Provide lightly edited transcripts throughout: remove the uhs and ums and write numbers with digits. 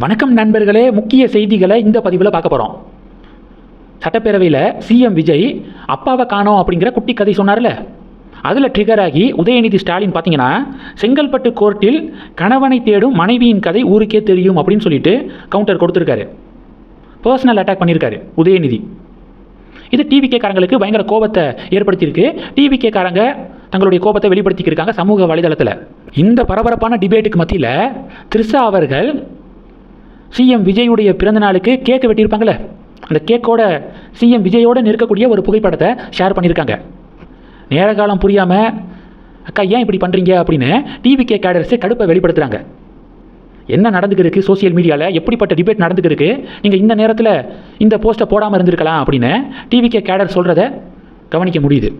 வணக்கம் நண்பர்களே, முக்கிய செய்திகளை இந்த பதிவில் பார்க்க போகிறோம். சட்டப்பேரவையில் சிஎம் விஜய் அப்பாவை காணோம் அப்படிங்கிற குட்டி கதை சொன்னார்ல, அதில் ட்ரிகர் ஆகி உதயநிதி ஸ்டாலின் பார்த்தீங்கன்னா செங்கல்பட்டு கோர்ட்டில் கணவனை தேடும் மனைவியின் கதை ஊருக்கே தெரியும் அப்படின்னு சொல்லிட்டு கவுண்டர் கொடுத்துருக்காரு. பர்சனல் அட்டாக் பண்ணியிருக்காரு உதயநிதி. இது டிவிகே காரங்களுக்கு பயங்கர கோபத்தை ஏற்படுத்தியிருக்கு. டிவிகே காரங்க தங்களுடைய கோபத்தை வெளிப்படுத்திக்கிருக்காங்க சமூக வலைதளத்தில். இந்த பரபரப்பான டிபேட்டுக்கு மத்தியில் த்ரிஷா அவர்கள் சிஎம் விஜயுடைய பிறந்த நாளுக்கு கேக்கு வெட்டியிருப்பாங்களே, அந்த கேக்கோட சிஎம் விஜயோடு நிற்கக்கூடிய ஒரு புகைப்படத்தை ஷேர் பண்ணியிருக்காங்க. நேர காலம் புரியாமல் அக்கா ஏன் இப்படி பண்ணுறீங்க அப்படின்னு டிவிகே கேடர்ஸு கடுப்பை வெளிப்படுத்துகிறாங்க. என்ன நடந்துக்கிருக்கு சோசியல் மீடியாவில், எப்படிப்பட்ட டிபேட் நடந்துக்கிருக்கு, நீங்கள் இந்த நேரத்தில் இந்த போஸ்ட்டை போடாமல் இருந்திருக்கலாம் அப்படின்னு டிவிகே கேடர் சொல்கிறத கவனிக்க முடியுது.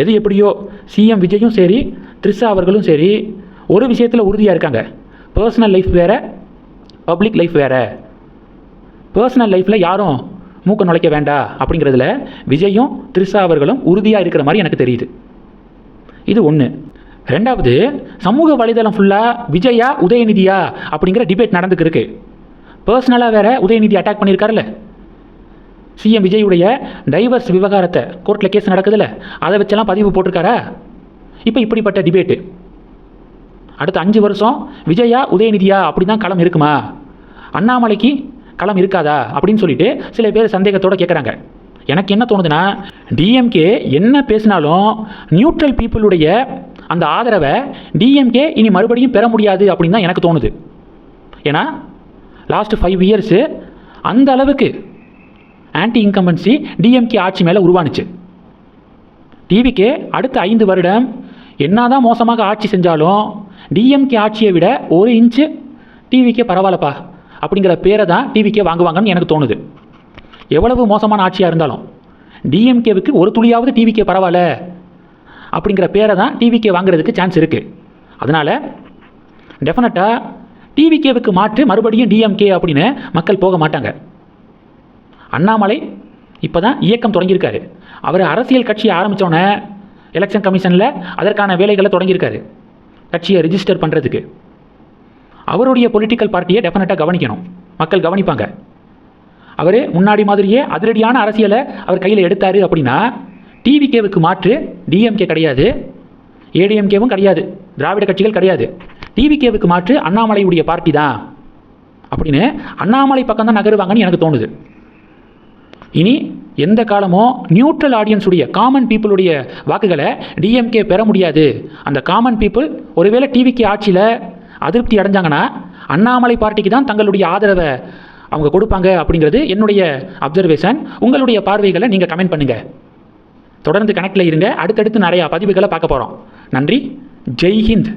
எது எப்படியோ சிஎம் விஜயும் சரி த்ரிஷா அவர்களும் சரி ஒரு விஷயத்தில் உறுதியாக இருக்காங்க. பர்சனல் லைஃப் வேறு, பப்ளிக் லைஃப் வேறு. பர்சனல் லைஃப்பில் யாரும் மூக்க நுழைக்க வேண்டாம் அப்படிங்கிறதுல விஜயும் த்ரிஷா அவர்களும் உறுதியாக இருக்கிற மாதிரி எனக்கு தெரியுது. இது ஒன்று. ரெண்டாவது, சமூக வலைதளம் ஃபுல்லாக விஜயா உதயநிதியா அப்படிங்கிற டிபேட் நடந்துக்கிருக்கு. பர்சனலாக வேறு உதயநிதி அட்டாக் பண்ணியிருக்காருல்ல, சிஎம் விஜயுடைய டைவர்ஸ் விவகாரத்தை கோர்ட்டில் கேஸ் நடக்குதுல்ல, அதை வச்செல்லாம் பதிவு போட்டிருக்காரா. இப்போ இப்படிப்பட்ட டிபேட்டு அடுத்த 5 வருஷம் விஜயா உதயநிதியா அப்படி தான் களம் இருக்குமா, அண்ணாமலைக்கு களம் இருக்காதா அப்படின்னு சொல்லிட்டு சில பேர் சந்தேகத்தோடு கேட்குறாங்க. எனக்கு என்ன தோணுதுன்னா, டிஎம்கே என்ன பேசினாலும் நியூட்ரல் பீப்புளுடைய அந்த ஆதரவை டிஎம்கே இனி மறுபடியும் பெற முடியாது அப்படின்னு தான் எனக்கு தோணுது. ஏன்னா லாஸ்ட் 5 இயர்ஸு அந்த அளவுக்கு ஆன்டி இன்கம்பன்சி டிஎம்கே ஆட்சி மேலே உருவானுச்சு. டிவிகே அடுத்த 5 வருடம் என்னதான் மோசமாக ஆட்சி செஞ்சாலும் டிஎம்கே ஆட்சியை விட 1 இன்ச்சு டிவிக்கே பரவாயில்லப்பா அப்படிங்கிற பேரை தான் டிவிக்கே வாங்குவாங்கன்னு எனக்கு தோணுது. எவ்வளவு மோசமான ஆட்சியாக இருந்தாலும் டிஎம்கேவுக்கு ஒரு துளியாவது டிவிக்கே பரவாயில்ல அப்படிங்கிற பேரை தான் டிவிக்கே வாங்குறதுக்கு சான்ஸ் இருக்குது. அதனால் டெஃபினட்டாக டிவிகேவுக்கு மாற்று மறுபடியும் டிஎம்கே அப்படின்னு மக்கள் போக மாட்டாங்க. அண்ணாமலை இப்போ தான் இயக்கம் தொடங்கியிருக்காரு. அவர் அரசியல் கட்சியை ஆரம்பித்தோன்னே எலெக்ஷன் கமிஷனில் அதற்கான வேலைகளை தொடங்கியிருக்காரு, கட்சியை ரிஜிஸ்டர் பண்ணுறதுக்கு. அவருடைய பொலிட்டிக்கல் பார்ட்டியை டெஃபினட்டாக கவனிக்கணும், மக்கள் கவனிப்பாங்க. அவர் முன்னாடி மாதிரியே அதிரடியான அரசியலை அவர் கையில் எடுத்தார் அப்படின்னா டிவிகேவுக்கு மாற்று டிஎம்கே கிடையாது, ஏடிஎம்கேவும் கிடையாது, திராவிட கட்சிகள் கிடையாது. டிவிகேவுக்கு மாற்று அண்ணாமலையுடைய பார்ட்டி தான் அப்படின்னு அண்ணாமலை பக்கம் தான் நகருவாங்கன்னு எனக்கு தோணுது. இனி எந்த காலமோ நியூட்ரல் ஆடியன்ஸுடைய காமன் பீப்புளுடைய வாக்குகளை டிஎம்கே பெற முடியாது. அந்த காமன் பீப்புள் ஒருவேளை டிவிகே ஆட்சியில் அதிருப்தி அடைஞ்சாங்கன்னா அண்ணாமலை பார்ட்டிக்கு தான் தங்களுடைய ஆதரவை அவங்க கொடுப்பாங்க அப்படிங்கிறது என்னுடைய அப்சர்வேஷன். உங்களுடைய பார்வைகளை நீங்கள் கமெண்ட் பண்ணுங்கள். தொடர்ந்து கனெக்டில் இருங்க. அடுத்தடுத்து நிறையா பதிவுகளை பார்க்க போகிறோம். நன்றி. ஜெய் ஹிந்த்.